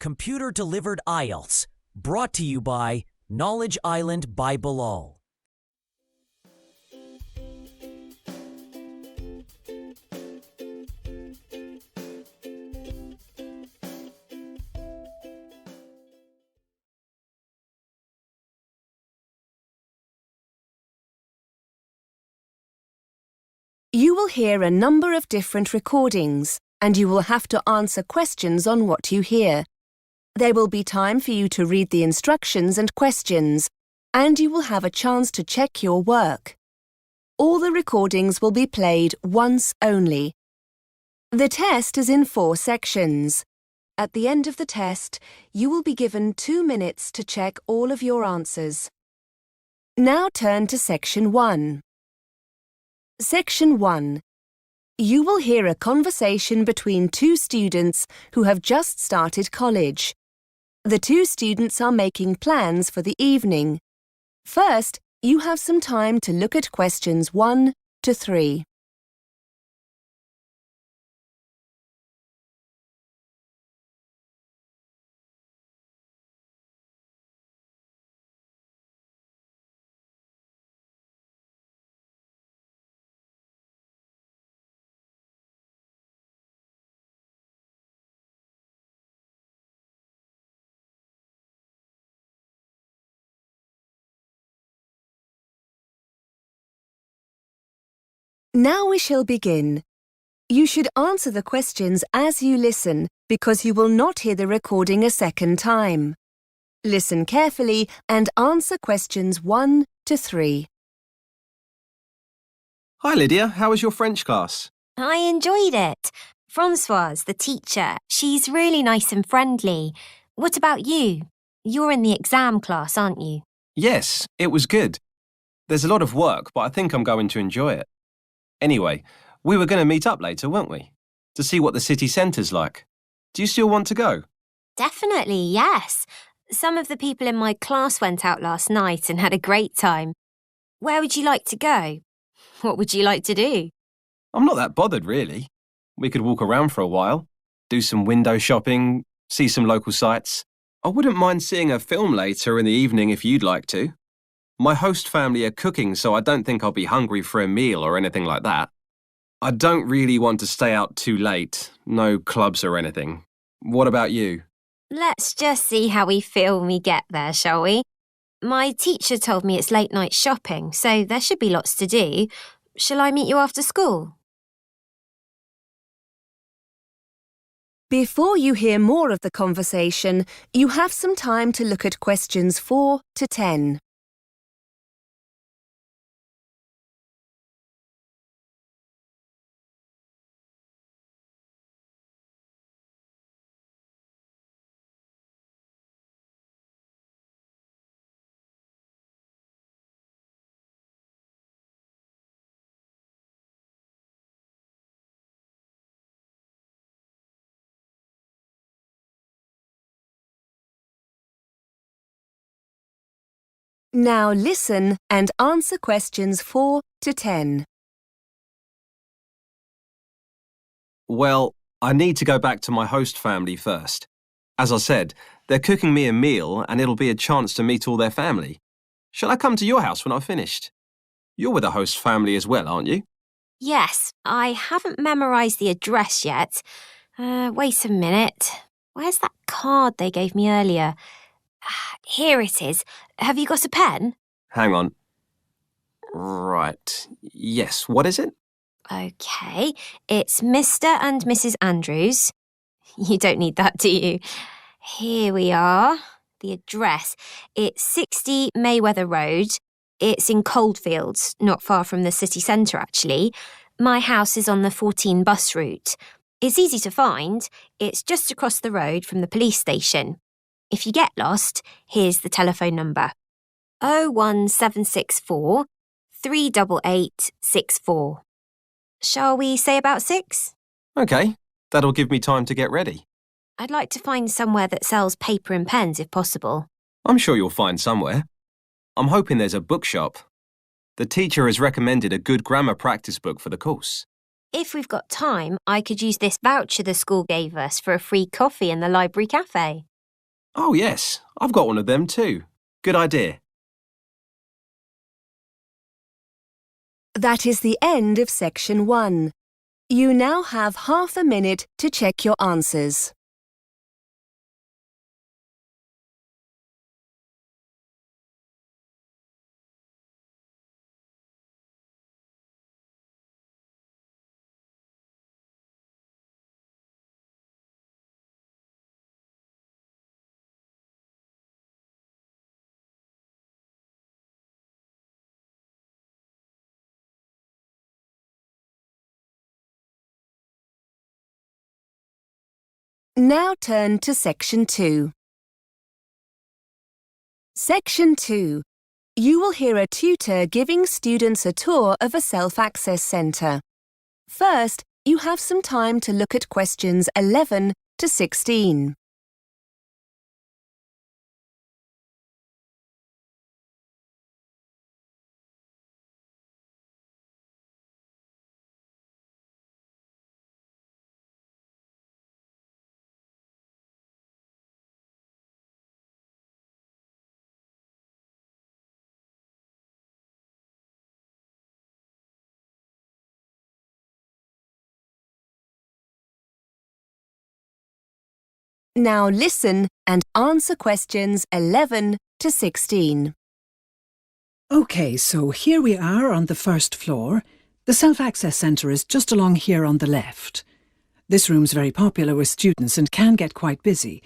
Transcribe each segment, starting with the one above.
Computer-delivered IELTS, brought to you by Knowledge Island by Bilal. You will hear a number of different recordings, and you will have to answer questions on what you hear. There will be time for you to read the instructions and questions, and you will have a chance to check your work. All the recordings will be played once only. The test is in 4 sections. At the end of the test, you will be given 2 minutes to check all of your answers. Now turn to Section 1. Section 1. You will hear a conversation between 2 students who have just started college. The 2 students are making plans for the evening. First, you have some time to look at questions 1 to 3. Now we shall begin. You should answer the questions as you listen because you will not hear the recording a second time. Listen carefully and answer questions 1 to 3. Hi Lydia, how was your French class? I enjoyed it. Francoise, the teacher, she's really nice and friendly. What about you? You're in the exam class, aren't you? Yes, it was good. There's a lot of work, but I think I'm going to enjoy it. Anyway, we were going to meet up later, weren't we? To see what the city centre's like. Do you still want to go? Definitely, yes. Some of the people in my class went out last night and had a great time. Where would you like to go? What would you like to do? I'm not that bothered, really. We could walk around for a while, do some window shopping, see some local sights. I wouldn't mind seeing a film later in the evening if you'd like to. My host family are cooking, so I don't think I'll be hungry for a meal or anything like that. I don't really want to stay out too late, no clubs or anything. What about you? Let's just see how we feel when we get there, shall we? My teacher told me it's late night shopping, so there should be lots to do. Shall I meet you after school? Before you hear more of the conversation, you have some time to look at questions 4 to 10. Now listen and answer questions 4 to 10. Well, I need to go back to my host family first. As I said, they're cooking me a meal and it'll be a chance to meet all their family. Shall I come to your house when I've finished? You're with the host family as well, aren't you? Yes, I haven't memorised the address yet. Wait a minute. Where's that card they gave me earlier? Here it is. Have you got a pen? Hang on. Right. Yes, what is it? OK, it's Mr. and Mrs. Andrews. You don't need that, do you? Here we are. The address. It's 60 Mayweather Road. It's in Coldfields, not far from the city centre, actually. My house is on the 14 bus route. It's easy to find. It's just across the road from the police station. If you get lost, here's the telephone number. 01764 388 64. Shall we say about 6? OK, that'll give me time to get ready. I'd like to find somewhere that sells paper and pens if possible. I'm sure you'll find somewhere. I'm hoping there's a bookshop. The teacher has recommended a good grammar practice book for the course. If we've got time, I could use this voucher the school gave us for a free coffee in the library cafe. Oh yes, I've got one of them too. Good idea. That is the end of section 1. You now have half a minute to check your answers. Now turn to section 2. Section 2. You will hear a tutor giving students a tour of a self-access centre. First, you have some time to look at questions 11 to 16. Now listen and answer questions 11 to 16. OK, so here we are on the first floor. The Self-Access Centre is just along here on the left. This room's very popular with students and can get quite busy.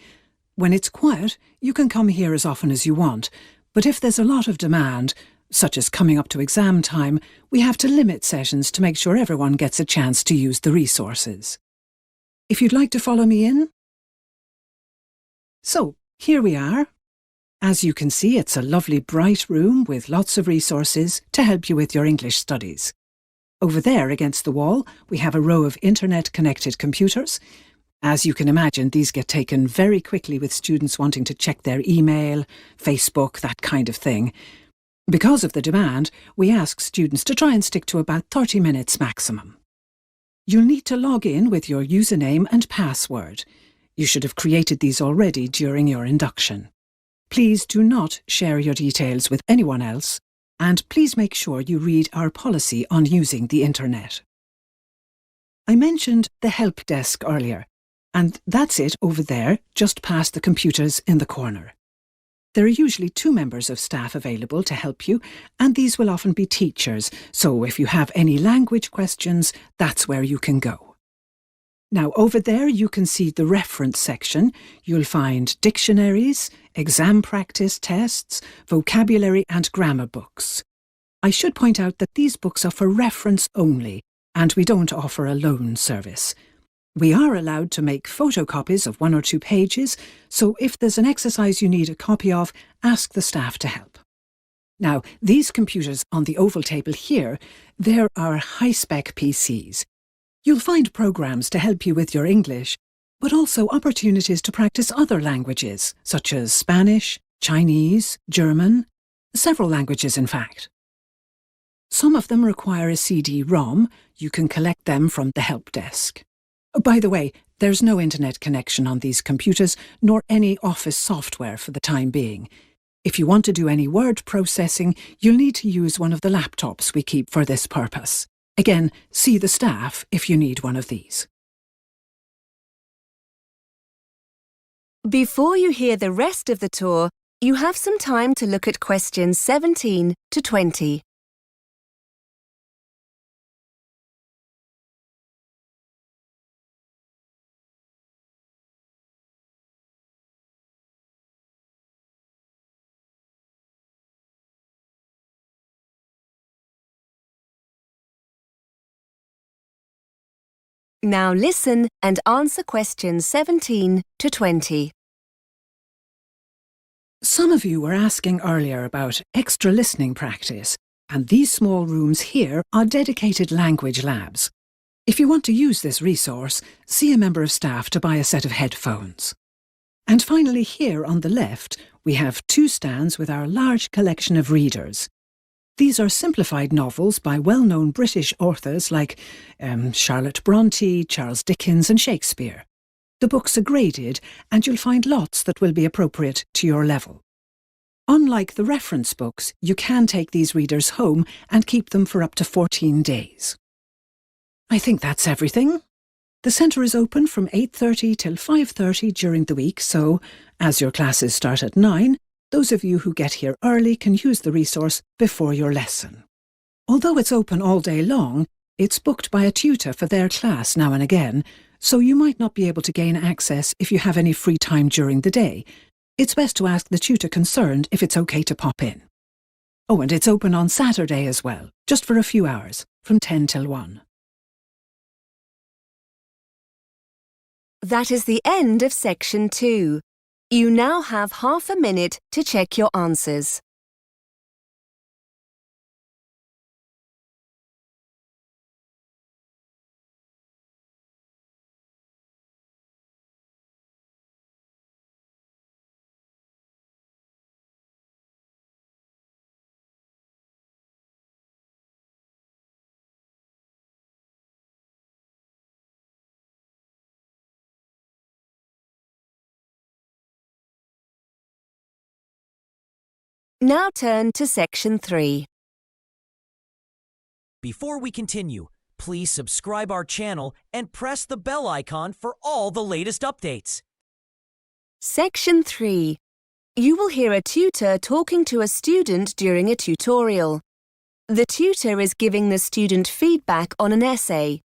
When it's quiet, you can come here as often as you want, but if there's a lot of demand, such as coming up to exam time, we have to limit sessions to make sure everyone gets a chance to use the resources. If you'd like to follow me in. So, here we are. As you can see, it's a lovely bright room with lots of resources to help you with your English studies. Over there against the wall, we have a row of internet-connected computers. As you can imagine, these get taken very quickly with students wanting to check their email, Facebook, that kind of thing. Because of the demand, we ask students to try and stick to about 30 minutes maximum. You'll need to log in with your username and password. You should have created these already during your induction. Please do not share your details with anyone else, and please make sure you read our policy on using the internet. I mentioned the help desk earlier, and that's it over there, just past the computers in the corner. There are usually 2 members of staff available to help you, and these will often be teachers, so if you have any language questions, that's where you can go. Now, over there you can see the reference section. You'll find dictionaries, exam practice tests, vocabulary and grammar books. I should point out that these books are for reference only, and we don't offer a loan service. We are allowed to make photocopies of 1 or 2 pages, so if there's an exercise you need a copy of, ask the staff to help. Now, these computers on the oval table here, they're our high-spec PCs. You'll find programs to help you with your English, but also opportunities to practice other languages, such as Spanish, Chinese, German, several languages in fact. Some of them require a CD-ROM. You can collect them from the help desk. By the way, there's no internet connection on these computers, nor any office software for the time being. If you want to do any word processing, you'll need to use one of the laptops we keep for this purpose. Again, see the staff if you need one of these. Before you hear the rest of the tour, you have some time to look at questions 17 to 20. Now listen and answer questions 17 to 20. Some of you were asking earlier about extra listening practice, and these small rooms here are dedicated language labs. If you want to use this resource, see a member of staff to buy a set of headphones. And finally, here on the left, we have 2 stands with our large collection of readers. These are simplified novels by well-known British authors like Charlotte Bronte, Charles Dickens and Shakespeare. The books are graded and you'll find lots that will be appropriate to your level. Unlike the reference books, you can take these readers home and keep them for up to 14 days. I think that's everything. The centre is open from 8:30 till 5:30 during the week, so, as your classes start at 9, those of you who get here early can use the resource before your lesson. Although it's open all day long, it's booked by a tutor for their class now and again, so you might not be able to gain access if you have any free time during the day. It's best to ask the tutor concerned if it's okay to pop in. Oh, and it's open on Saturday as well, just for a few hours, from 10 till 1. That is the end of section 2. You now have half a minute to check your answers. Now turn to section 3. Before we continue, please subscribe our channel and press the bell icon for all the latest updates. Section 3. You will hear a tutor talking to a student during a tutorial. The tutor is giving the student feedback on an essay.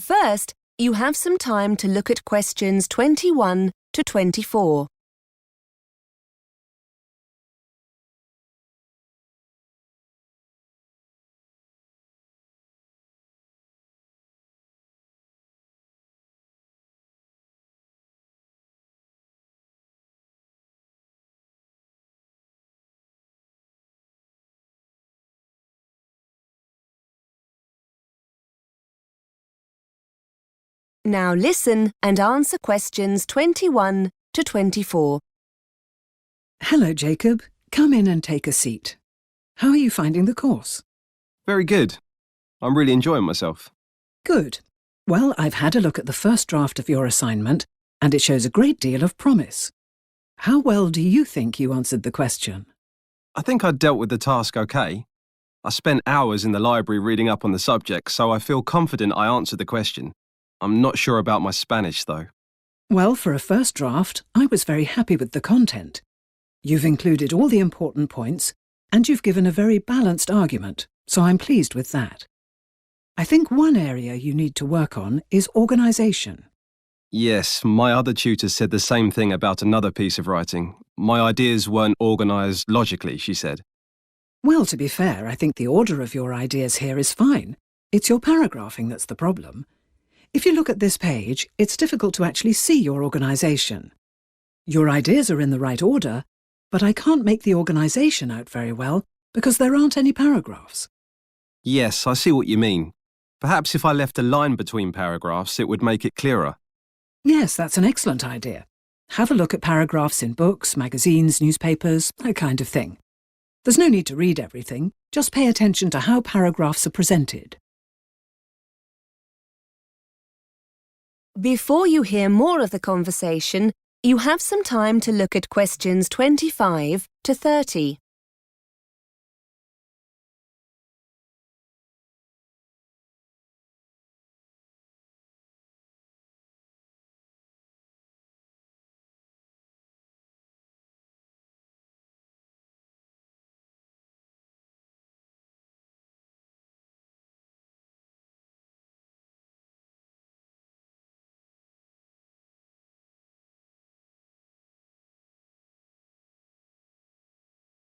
First, you have some time to look at questions 21 to 24. Now listen and answer questions 21 to 24. Hello, Jacob. Come in and take a seat. How are you finding the course? Very good. I'm really enjoying myself. Good. Well, I've had a look at the first draft of your assignment, and it shows a great deal of promise. How well do you think you answered the question? I think I dealt with the task okay. I spent hours in the library reading up on the subject, so I feel confident I answered the question. I'm not sure about my Spanish, though. Well, for a first draft, I was very happy with the content. You've included all the important points, and you've given a very balanced argument, so I'm pleased with that. I think one area you need to work on is organisation. Yes, my other tutor said the same thing about another piece of writing. My ideas weren't organised logically, she said. Well, to be fair, I think the order of your ideas here is fine. It's your paragraphing that's the problem. If you look at this page, it's difficult to actually see your organisation. Your ideas are in the right order, but I can't make the organisation out very well because there aren't any paragraphs. Yes, I see what you mean. Perhaps if I left a line between paragraphs, it would make it clearer. Yes, that's an excellent idea. Have a look at paragraphs in books, magazines, newspapers, that kind of thing. There's no need to read everything, just pay attention to how paragraphs are presented. Before you hear more of the conversation, you have some time to look at questions 25 to 30.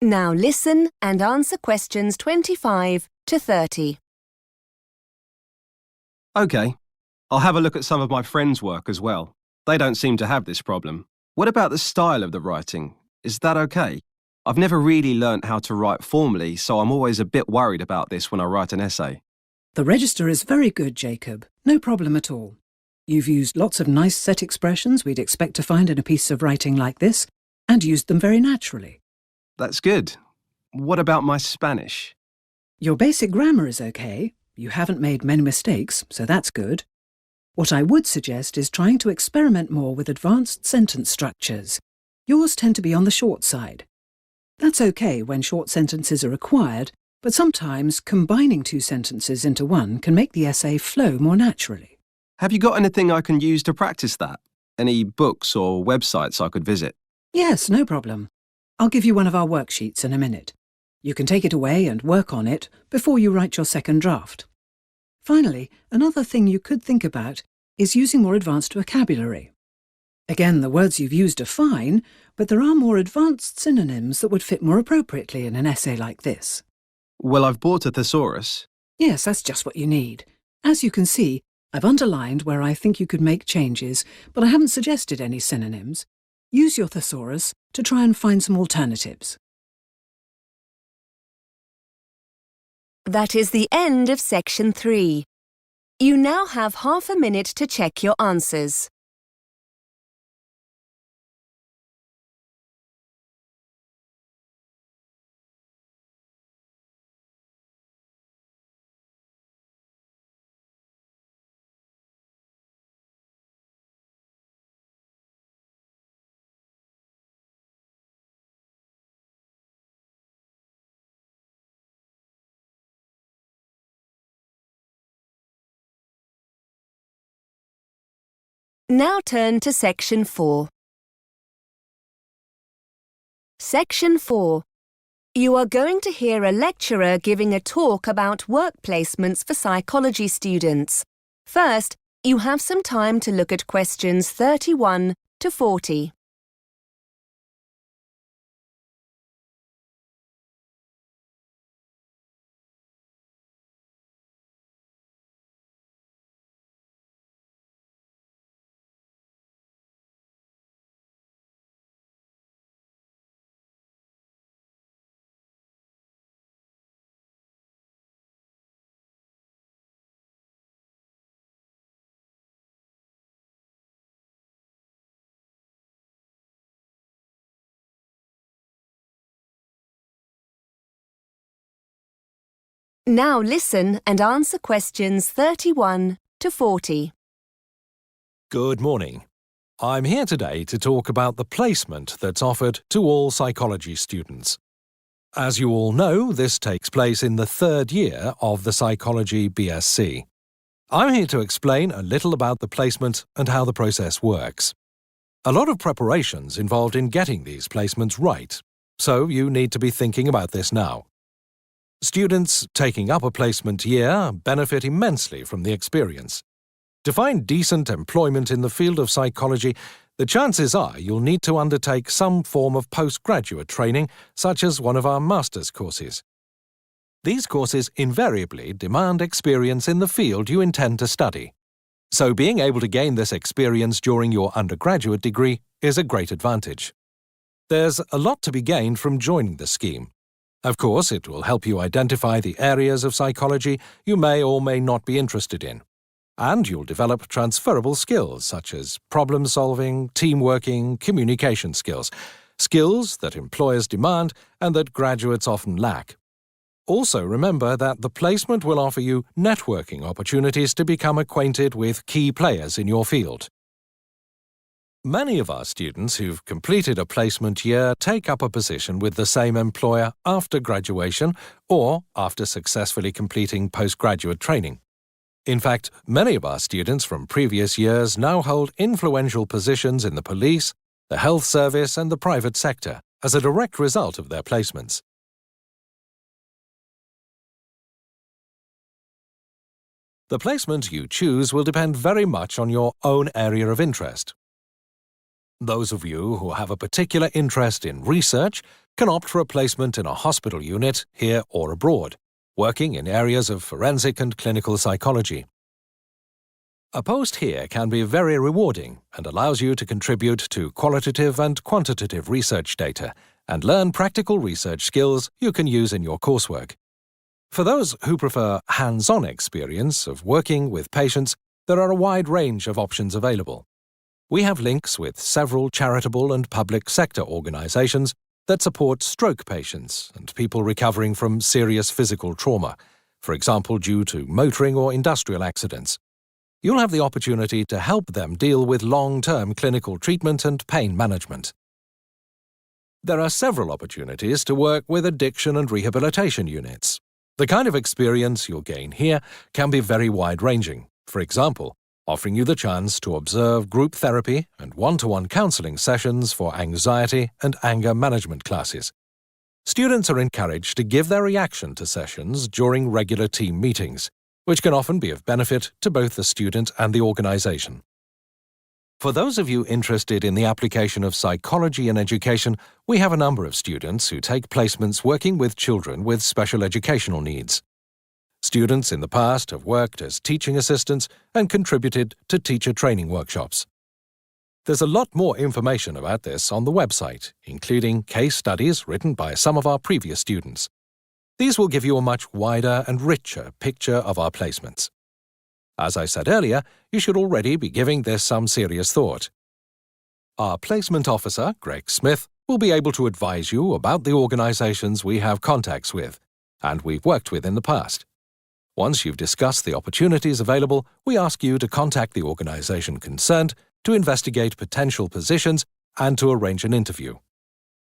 Now listen and answer questions 25 to 30. OK. I'll have a look at some of my friends' work as well. They don't seem to have this problem. What about the style of the writing? Is that OK? I've never really learnt how to write formally, so I'm always a bit worried about this when I write an essay. The register is very good, Jacob. No problem at all. You've used lots of nice set expressions we'd expect to find in a piece of writing like this, and used them very naturally. That's good. What about my Spanish? Your basic grammar is okay. You haven't made many mistakes, so that's good. What I would suggest is trying to experiment more with advanced sentence structures. Yours tend to be on the short side. That's okay when short sentences are required, but sometimes combining two sentences into one can make the essay flow more naturally. Have you got anything I can use to practice that? Any books or websites I could visit? Yes, no problem. I'll give you one of our worksheets in a minute. You can take it away and work on it before you write your second draft. Finally, another thing you could think about is using more advanced vocabulary. Again, the words you've used are fine, but there are more advanced synonyms that would fit more appropriately in an essay like this. Well, I've bought a thesaurus. Yes, that's just what you need. As you can see, I've underlined where I think you could make changes, but I haven't suggested any synonyms. Use your thesaurus to try and find some alternatives. That is the end of section 3. You now have half a minute to check your answers. Now turn to section 4. Section 4. You are going to hear a lecturer giving a talk about work placements for psychology students. First, you have some time to look at questions 31 to 40. Now listen and answer questions 31 to 40. Good morning. I'm here today to talk about the placement that's offered to all psychology students. As you all know, this takes place in the third year of the Psychology BSc. I'm here to explain a little about the placement and how the process works. A lot of preparation's involved in getting these placements right, so you need to be thinking about this now. Students taking up a placement year benefit immensely from the experience. To find decent employment in the field of psychology, the chances are you'll need to undertake some form of postgraduate training, such as one of our master's courses. These courses invariably demand experience in the field you intend to study. So being able to gain this experience during your undergraduate degree is a great advantage. There's a lot to be gained from joining the scheme. Of course, it will help you identify the areas of psychology you may or may not be interested in. And you'll develop transferable skills such as problem-solving, team-working, communication skills. Skills that employers demand and that graduates often lack. Also remember that the placement will offer you networking opportunities to become acquainted with key players in your field. Many of our students who've completed a placement year take up a position with the same employer after graduation or after successfully completing postgraduate training. In fact, many of our students from previous years now hold influential positions in the police, the health service and the private sector as a direct result of their placements. The placement you choose will depend very much on your own area of interest. Those of you who have a particular interest in research can opt for a placement in a hospital unit here or abroad, working in areas of forensic and clinical psychology. A post here can be very rewarding and allows you to contribute to qualitative and quantitative research data and learn practical research skills you can use in your coursework. For those who prefer hands-on experience of working with patients, there are a wide range of options available. We have links with several charitable and public sector organizations that support stroke patients and people recovering from serious physical trauma, for example due to motoring or industrial accidents. You'll have the opportunity to help them deal with long-term clinical treatment and pain management. There are several opportunities to work with addiction and rehabilitation units. The kind of experience you'll gain here can be very wide-ranging. For example, offering you the chance to observe group therapy and one-to-one counseling sessions for anxiety and anger management classes. Students are encouraged to give their reaction to sessions during regular team meetings, which can often be of benefit to both the student and the organization. For those of you interested in the application of psychology in education, we have a number of students who take placements working with children with special educational needs. Students in the past have worked as teaching assistants and contributed to teacher training workshops. There's a lot more information about this on the website, including case studies written by some of our previous students. These will give you a much wider and richer picture of our placements. As I said earlier, you should already be giving this some serious thought. Our placement officer, Greg Smith, will be able to advise you about the organizations we have contacts with and we've worked with in the past. Once you've discussed the opportunities available, we ask you to contact the organization concerned to investigate potential positions and to arrange an interview.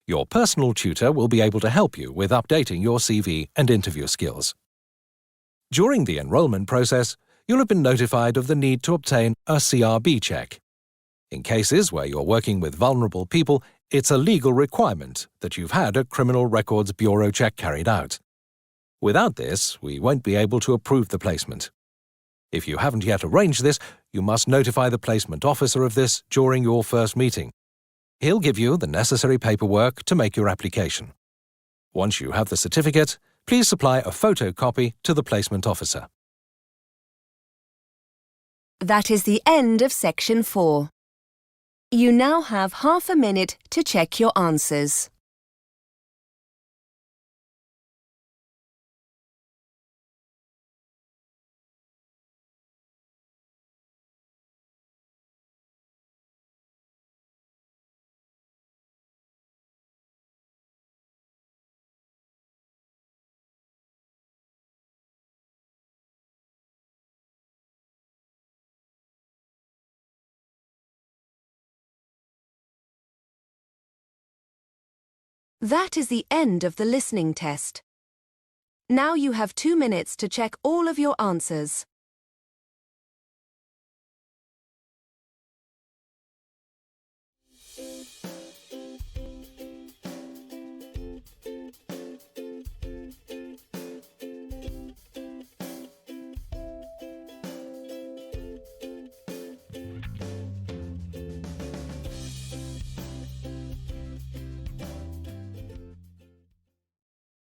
Your personal tutor will be able to help you with updating your CV and interview skills. During the enrollment process, you'll have been notified of the need to obtain a CRB check. In cases where you're working with vulnerable people, it's a legal requirement that you've had a Criminal Records Bureau check carried out. Without this, we won't be able to approve the placement. If you haven't yet arranged this, you must notify the placement officer of this during your first meeting. He'll give you the necessary paperwork to make your application. Once you have the certificate, please supply a photocopy to the placement officer. That is the end of Section 4. You now have half a minute to check your answers. That is the end of the listening test. Now you have 2 minutes to check all of your answers.